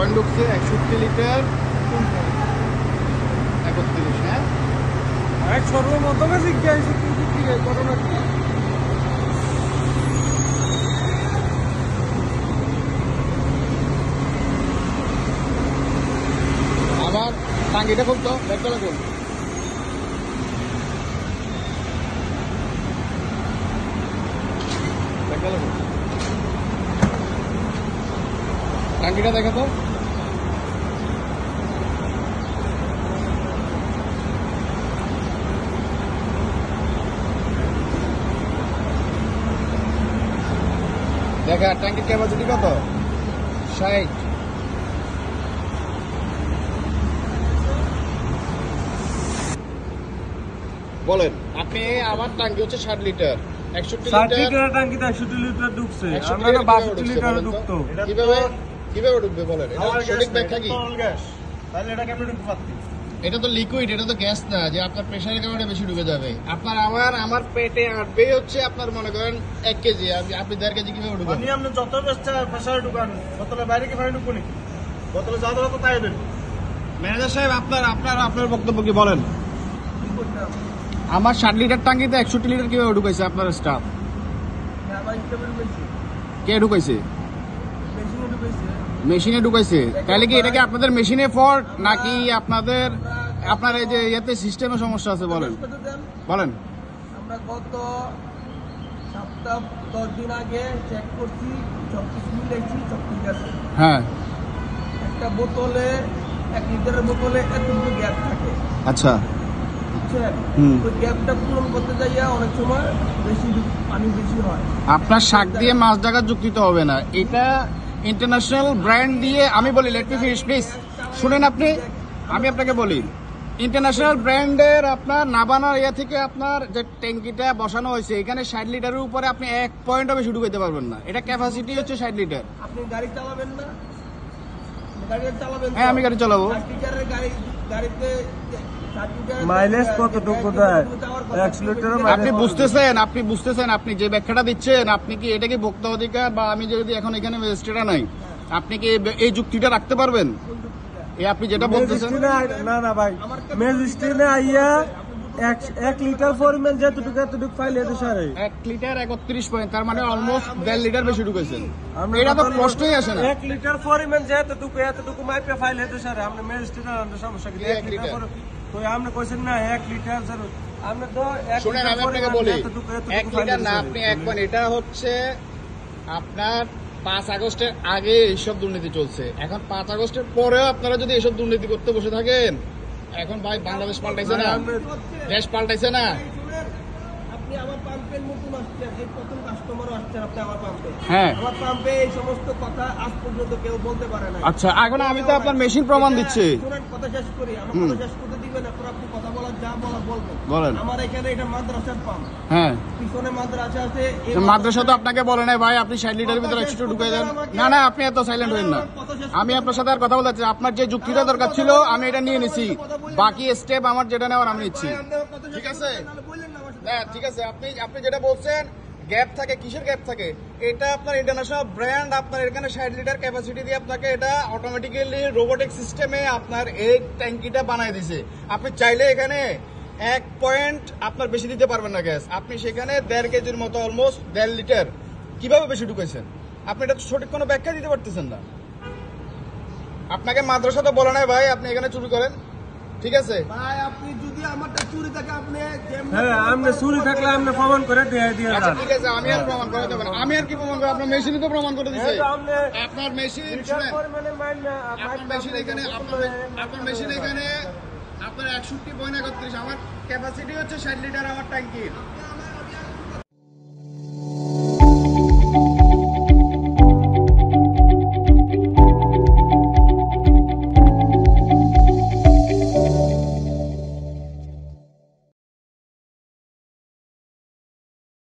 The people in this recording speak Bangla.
পয়েন্ট ঢুকছে 61 লিটার 31। হ্যাঁ এক সর্বপ্রথমে জিজ্ঞাসা কি ঘটনা কি? আমার টাঙ্গিটা খুলতো ব্যাগটা খুল। টাঙ্গিটা দেখো তো। দেখা ট্যাঙ্কির ক্যাপাসিটি কত? 60। বলেন আপনি আমার ট্যাঙ্কি হচ্ছে 60 লিটার 61 লিটার টাঙ্কিতে 61 লিটার ঢুকছে, 61 আমরা 62 লিটার ঢুকতো। কিভাবে ঢুকবে বলেন? এটা সঠিক ব্যাখ্যা কি? তাহলে এটা কেমনে ঢুকতে পারতি? এটা তো লিকুইড, এটা তো গ্যাস না যে আপনার প্রেসারের কারণে বেশি ঢুকে যাবে। আপনার আমার পেটে আটবে হচ্ছে আপনার মনে করেন 1 কেজি, আপনি 1.5 কেজি কিভাবে ঢুকবেন? আপনি যত প্রেসারে ঢুকান বোতলে বাইরে কি বাইরে ঢুকবো নাকি? বোতলে যা দেবো তাই দেবেন। ম্যানেজার সাহেব আপনার বক্তব্য কি বলেন? আমার 60 লিটার টাঙ্কিতে 61 লিটার কিভাবে ঢুকাইছে আপনার স্টাফ? কে ঢুকাইছে? মেশিনে ঢুকাইছে। তাহলে কি এটা কি আপনাদের মেশিনে ফল্ট নাকি আপনার এই যে ইয়েতে সিস্টেমে সমস্যা আছে? বলেন আমরা গত সপ্তাহ 10 দিন আগে চেক করছি, সব কিছু মিলেছি, সব ঠিক আছে। হ্যাঁ, একটা বোতলে 1 লিটারের বোতলে এতটুকু গ্যাপ থাকে। আচ্ছা, বুঝছেন? হুম। ওই গ্যাপটা পূরণ করতে যাইয়া অনেক সময় পানি বেশি হয়। আপনার শাক দিয়ে মাছ ঢাকার যুক্তি হবে না। এটা ইন্টারন্যাশনাল ব্র্যান্ড দিয়ে, আমি বলি লেট মি ফিনিশ প্লিজ, শুনেন আপনি, আমি আপনাকে বলি ইন্টারন্যাশনাল ব্র্যান্ডের আপনার নাবানার ইয়া থেকে আপনার যে ট্যাঙ্কিটা বসানো হয়েছে এখানে 60 লিটারের উপরে আপনি 1 পয়েন্টও বেশি ঢুকাইতে পারবেন না। এটা ক্যাপাসিটি হচ্ছে 60 লিটার। আপনি গাড়ি চালাবেন না? গাড়ি চালাবেন? হ্যাঁ, আমি গাড়ি চালাবো। 60 লিটারের গাড়িতে মাইলেজ কতটুকু দেয়? 1 লিটারের আপনি বুঝতেছেন আপনি যে ব্যাখ্যাটা দিচ্ছেন, আপনি কি এটা কি ভোক্তা অধিকার বা আমি যদি এখন এখানে ম্যাজিস্ট্রেটরা নাই, আপনি কি এই যুক্তিটা রাখতে পারবেন? এই আপনি যেটা বলতেছেন না ভাই, ম্যাজিস্ট্রেটে আইয়া 1 লিটার পরিমাণ যতটুকু এতটুকু পাইলে তো সারে 1 লিটার 31 পয়েন্ট, তার মানে অলমোস্ট 1.5 লিটার বেশি ঢুকেছেন। এটা তো প্রশ্নই আসে না। 1 লিটার পরিমাণ এতটুকু মাইপে ফাইলে তো সারে আমরা ম্যাজিস্ট্রেটের আমরা সমস্যা কি? 1 লিটার তো আপনি কইছেন না 1 লিটার স্যার, আমরা তো শুনেন আমি আপনাকে বলি 1 লিটার না, আপনি 1 পয়েন্ট। এটা হচ্ছে আপনার 5 আগস্টের আগে এইসব দুর্নীতি চলছে। এখন 5 আগস্টের পরেও আপনারা যদি এইসব দুর্নীতি করতে বসে থাকেন, এখন ভাই বাংলাদেশ পাল্টাইছে না, দেশ পাল্টাইছে না। আপনি আমার পাম্পের নতুন আসছেন, এই প্রথম কাস্টমারও আসছেন আপনি আমার পাম্পে। হ্যাঁ, আমার পাম্পে এই সমস্ত কথা আজ পর্যন্ত কেউ বলতে পারে না। আচ্ছা, এখন আমি তো আপনার মেশিন প্রমাণ দিচ্ছি। শুনেন, কথা শেষ করি। আমার কথা শেষ করতে দিবেন, এখন আপনি কথা বলার যা বলার বলবেন। বলেন। আমার এখানে এটা মাদ্রাসার পাম্প। হ্যাঁ, পিছনে মাদ্রাসা আছে। মাদ্রাসা তো আপনাকে বলে নাই ভাই আপনি 60 লিটারের ভিতরে 100 ঢুকাই দেন। না, আপনি এত সাইলেন্ট হবেন না। আমি আপনার সাথে আর কথা বলতে চাই। আপনার যে যুক্তিটা দরকার ছিল আমি এটা নিয়ে নিছি, বাকি স্টেপ আমার যেটা নেওয়ার আমি নিচ্ছি। ঠিক আছে, হ্যাঁ ঠিক আছে। আপনি যেটা বলছেন গ্যাপ থাকে, কিসের গ্যাপ থাকে? এটা আপনার ইন্টারন্যাশনাল ব্র্যান্ড, আপনার এখানে 60 লিটার ক্যাপাসিটি দিয়ে আপনাকে এটা অটোমেটিক্যালি রোবোটিক সিস্টেমে আপনার এই ট্যাঙ্কিটা বানাই দিছে। আপনি চাইলে এখানে 1 পয়েন্ট আপনার বেশি দিতে পারবেন না গ্যাস। আপনি সেখানে 1.5 কেজির মতো অলমোস্ট 1.5 লিটার কিভাবে বেশি ঢুকেছেন? আপনি এটা সঠিক কোনো ব্যাখ্যা দিতে পারতেছেন না। আপনাকে মাদ্রাসা তো বলে নাই ভাই আপনি এখানে চুরি করেন। ঠিক আছে ভাই, আপনি যদি আমারটা চুরি থাকে আপনি আপনি চুরি থাকলে আপনি প্রমাণ করে দিয়ে আচ্ছা ঠিক আছে, আমি আর প্রমাণ করে দেবেন। আমি আর কি প্রমাণ করবো? আপনার মেশিনই তো প্রমাণ করে দিচ্ছে। আপনার মেশিন শুনেন, আপনার মেশিন এখানে আপনার 61.31, আমার ক্যাপাসিটি হচ্ছে 60 লিটার আমার ট্যাঙ্কির।